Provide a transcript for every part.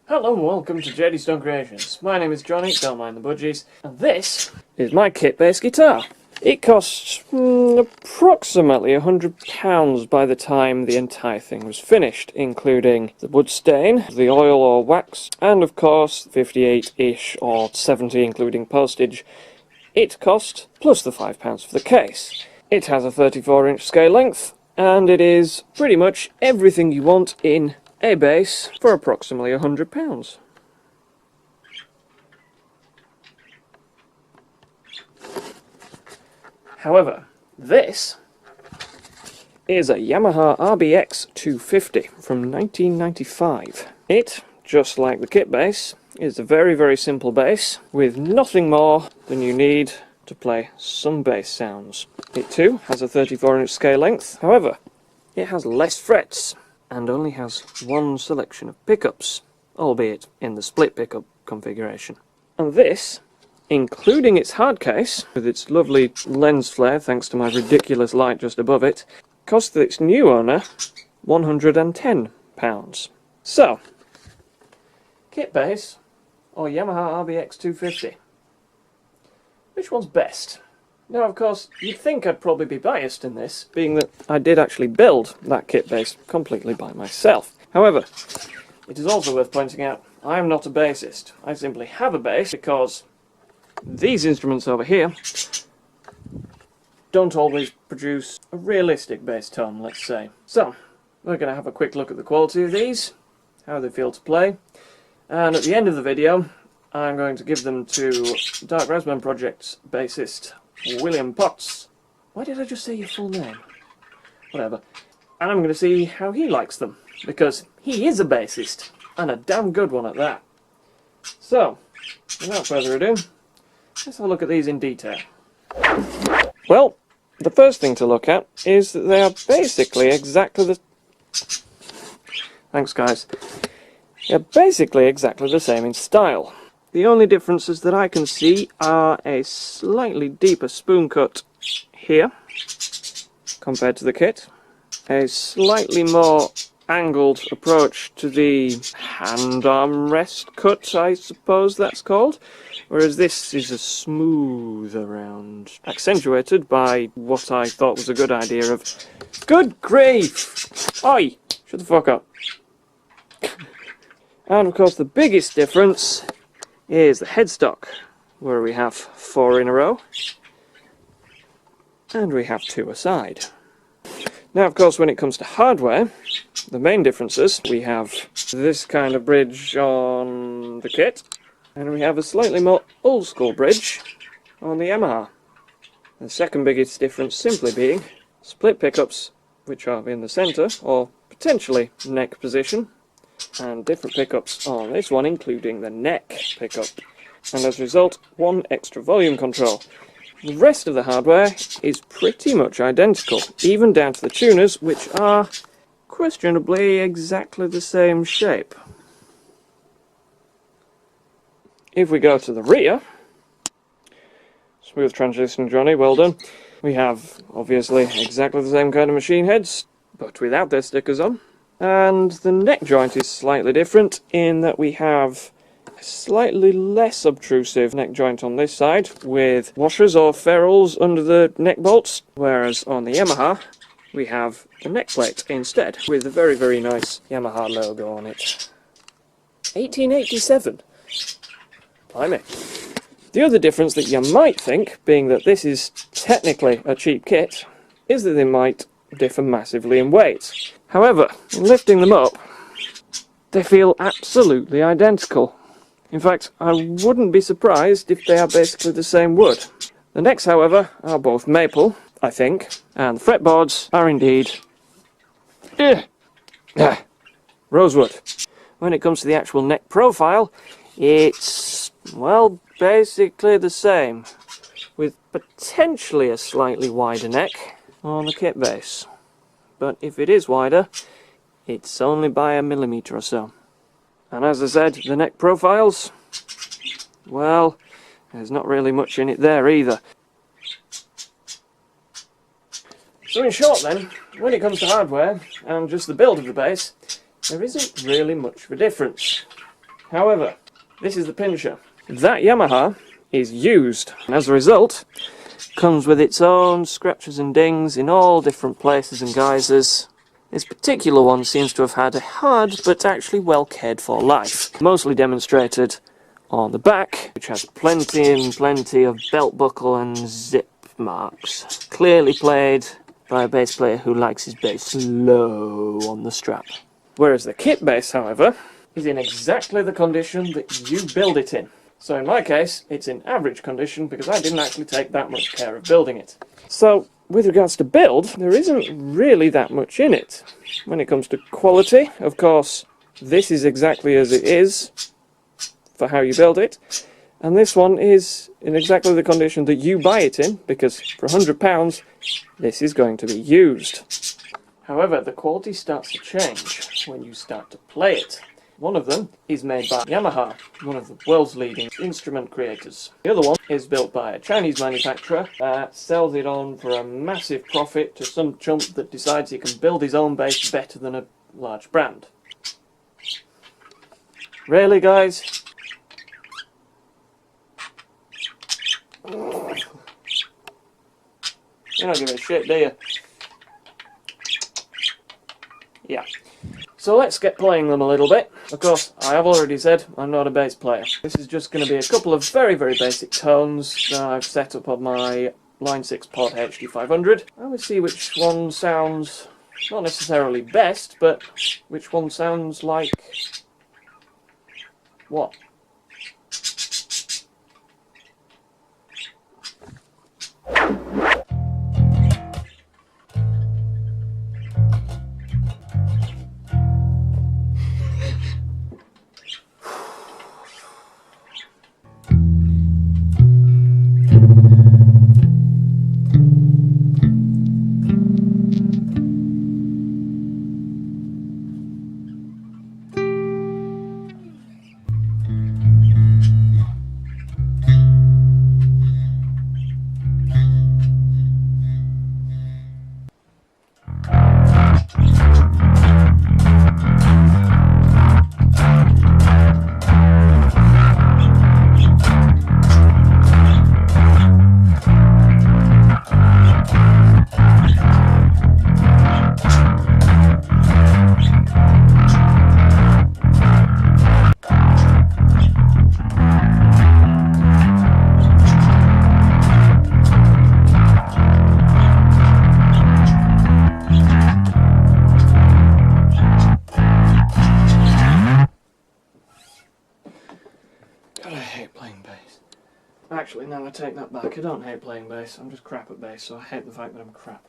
Hello and welcome to JDStone Creations. My name is Johnny, don't mind the budgies, and this is my kit bass guitar. It costs approximately £100 by the time the entire thing was finished, including the wood stain, the oil or wax, and of course 58-ish or 70 including postage. It cost plus the £5 for the case. It has a 34-inch scale length, and it is pretty much everything you want in a bass for approximately £100. However, this is a Yamaha RBX-250 from 1995. It, just like the kit bass, is a very simple bass with nothing more than you need to play some bass sounds. It too has a 34-inch scale length, however, it has less frets and only has one selection of pickups, albeit in the split pickup configuration. And this, including its hard case, with its lovely lens flare thanks to my ridiculous light just above it, cost its new owner £110. So, kit bass or Yamaha RBX-250? Which one's best? Now, of course, you'd think I'd probably be biased in this, being that I did actually build that kit bass completely by myself. However, it is also worth pointing out, I am not a bassist. I simply have a bass because these instruments over here don't always produce a realistic bass tone, let's say. So, we're going to have a quick look at the quality of these, how they feel to play, and at the end of the video, I'm going to give them to Dark Raspberry Project's bassist, William Potts. Why did I just say your full name? Whatever. And I'm going to see how he likes them, because he is a bassist, and a damn good one at that. So, without further ado, let's have a look at these in detail. Well, the first thing to look at is that they are basically exactly the... Thanks, guys. They're basically exactly the same in style. The only differences that I can see are a slightly deeper spoon cut here compared to the kit, a slightly more angled approach to the hand armrest cut, I suppose that's called, whereas this is a smoother round, accentuated by what I thought was a good idea of... Good grief! Oi! Shut the fuck up. And of course the biggest difference is the headstock, where we have 4 in a row, and we have 2 aside. Now, of course, when it comes to hardware, the main differences, we have this kind of bridge on the kit, and we have a slightly more old-school bridge on the Yamaha. The second biggest difference simply being split pickups, which are in the centre, or potentially neck position, and different pickups on this one, including the neck pickup, and as a result, 1 extra volume control. The rest of the hardware is pretty much identical, even down to the tuners, which are questionably exactly the same shape. If we go to the rear, smooth transition, Johnny, well done. We have, obviously, exactly the same kind of machine heads, but without their stickers on. And the neck joint is slightly different in that we have a slightly less obtrusive neck joint on this side with washers or ferrules under the neck bolts, whereas on the Yamaha we have the neck plate instead with a very nice Yamaha logo on it. 1887. Blimey. The other difference that you might think, being that this is technically a cheap kit, is that they might differ massively in weight. However, lifting them up, they feel absolutely identical. In fact, I wouldn't be surprised if they are basically the same wood. The necks, however, are both maple, I think, and the fretboards are indeed rosewood. When it comes to the actual neck profile, it's, well, basically the same, with potentially a slightly wider neck on the kit base. But if it is wider, it's only by a millimetre or so. And as I said, the neck profiles, well, there's not really much in it there either. So in short then, when it comes to hardware and just the build of the bass, there isn't really much of a difference. However, this is the pincher. That Yamaha is used, and as a result, comes with its own scratches and dings in all different places and guises. This particular one seems to have had a hard but actually well cared for life, mostly demonstrated on the back, which has plenty and plenty of belt buckle and zip marks. Clearly played by a bass player who likes his bass low on the strap. Whereas the kit bass, however, is in exactly the condition that you build it in. So in my case, it's in average condition because I didn't actually take that much care of building it. So with regards to build, there isn't really that much in it. When it comes to quality, of course, this is exactly as it is for how you build it. And this one is in exactly the condition that you buy it in, because for £100, this is going to be used. However, the quality starts to change when you start to play it. One of them is made by Yamaha, one of the world's leading instrument creators. The other one is built by a Chinese manufacturer that sells it on for a massive profit to some chump that decides he can build his own bass better than a large brand. Really, guys? You don't give a shit, do you? Yeah. So let's get playing them a little bit. Of course, I have already said I'm not a bass player. This is just going to be a couple of very, very basic tones that I've set up on my Line 6 Pod HD500. I will see which one sounds, not necessarily best, but which one sounds like what? God, I hate playing bass. Actually, no, I take that back. I don't hate playing bass. I'm just crap at bass, so I hate the fact that I'm crap.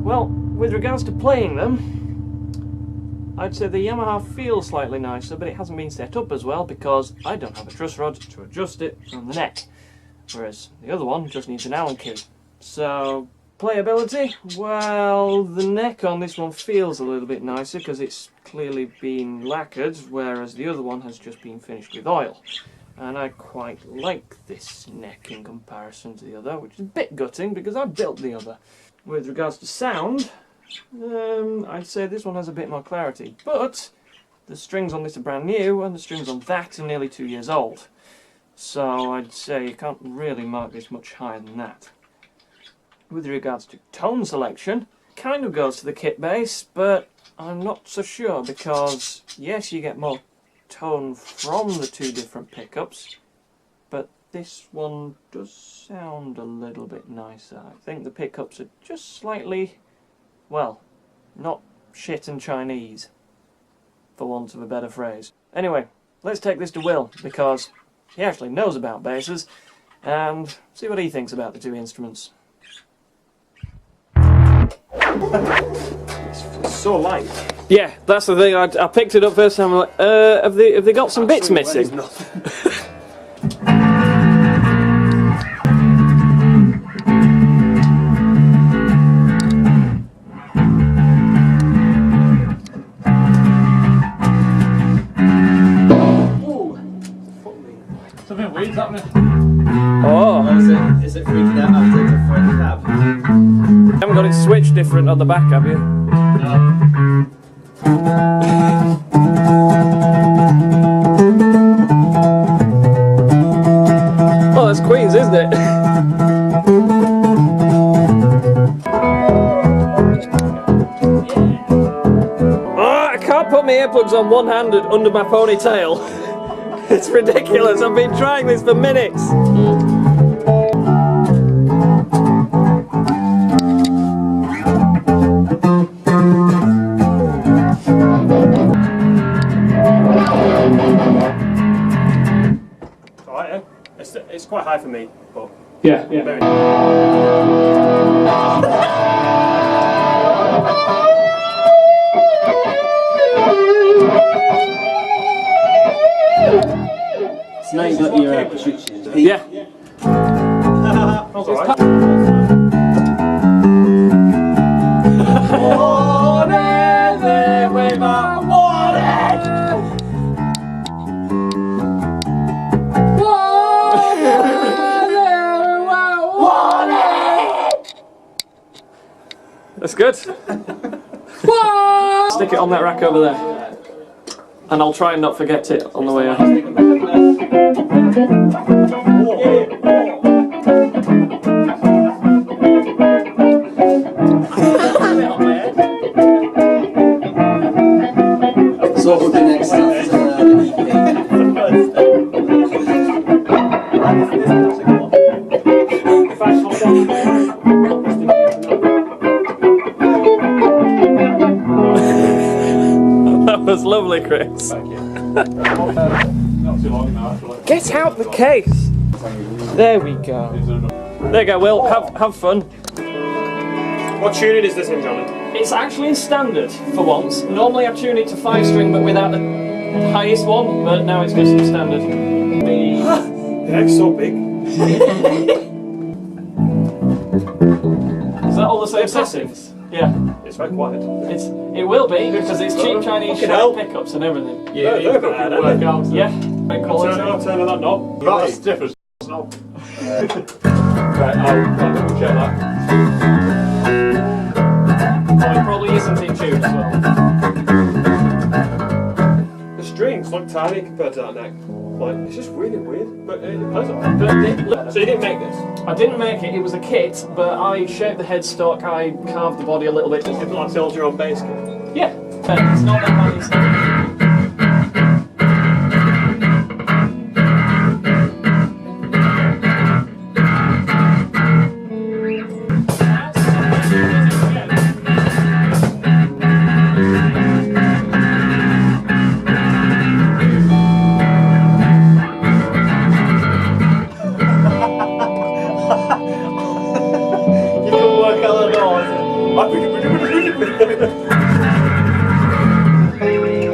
Well, with regards to playing them, I'd say the Yamaha feels slightly nicer, but it hasn't been set up as well because I don't have a truss rod to adjust it from the neck, whereas the other one just needs an Allen key. So, playability? Well, the neck on this one feels a little bit nicer because it's clearly been lacquered, whereas the other one has just been finished with oil. And I quite like this neck in comparison to the other, which is a bit gutting because I built the other. With regards to sound, I'd say this one has a bit more clarity, but the strings on this are brand new and the strings on that are nearly 2 years old. So I'd say you can't really mark this much higher than that. With regards to tone selection, kind of goes to the kit base, but I'm not so sure because yes, you get more tone from the two different pickups, but this one does sound a little bit nicer. I think the pickups are just slightly, well, not shit and Chinese, for want of a better phrase. Anyway, let's take this to Will, because he actually knows about basses, and see what he thinks about the two instruments. It's so light. Yeah, that's the thing. I picked it up first and I'm like, have they got some bits missing? Something weird's happening. Oh. Is it freaking out after the front cab? You haven't got it switched different on the back, have you? No. Oh, that's Queen's, isn't it? Oh, I can't put my earplugs on one-handed under my ponytail. It's ridiculous, I've been trying this for minutes. Alright, it's quite high for me, but Yeah. very So now you've got your switches. Yeah. That's alright. That's good. Stick it on that rack over there. And I'll try and not forget it on the way out. So what would be next after the That was lovely, Chris. Not too long now, actually. Get out the case! There we go. There you go, Will. Have fun. What tuning is this in, Johnny? It's actually in standard for once. Normally I tune it to 5-string but without the highest one, but now it's just in standard. Yeah, it's so big. Is that all the same settings? Yeah. It's very quiet. It will be because it's cheap Chinese Fucking hell. pickups and everything. Yeah, they're good. Yeah. Great quality. Turn on that knob. That's different. Knob. Right, I'll double check that. Oh, it probably isn't in tune as well. The strings look tiny compared to that neck. Like, it's just really weird, but it plays alright. Look, So you didn't make this? I didn't make it, it was a kit, but I shaped the headstock, I carved the body a little bit. Did you like build your own bass kit? Yeah, it's not that bad inside. You can work out the noise.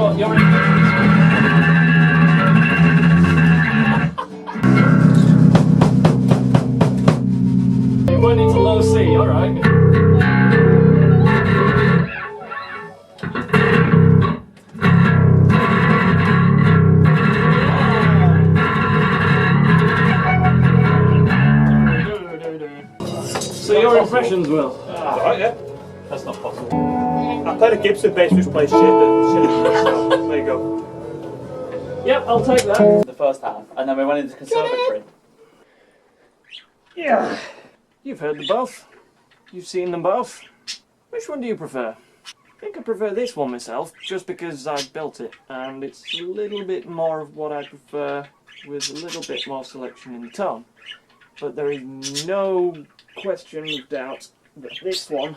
Oh, you're in. You went into low C, alright. So your impressions, Will? Alright, yeah. That's not possible. I played a Gibson bass which plays shit. So, there you go. Yep, I'll take that. The first half, and then we went into conservatory. Yeah. You've heard them both. You've seen them both. Which one do you prefer? I think I prefer this one myself, just because I built it, and it's a little bit more of what I prefer, with a little bit more selection in the tone. But there is no question of doubt that this one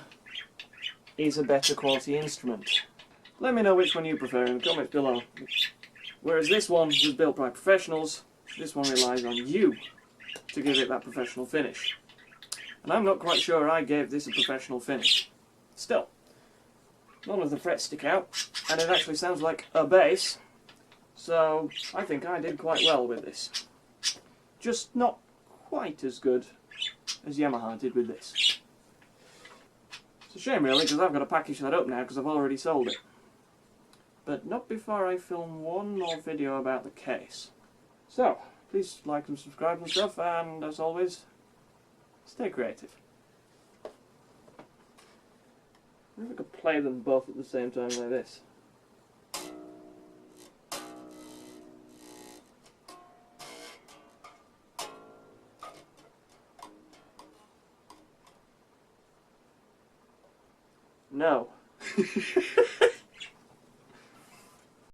is a better quality instrument. Let me know which one you prefer in the comments below. Whereas this one was built by professionals, this one relies on you to give it that professional finish. And I'm not quite sure I gave this a professional finish. Still, none of the frets stick out, and it actually sounds like a bass, so I think I did quite well with this. Just not quite as good as Yamaha did with this. It's a shame really, because I've got to package that up now because I've already sold it. But not before I film one more video about the case. So, please like and subscribe and stuff, and as always, stay creative. I wonder if I could play them both at the same time like this. No.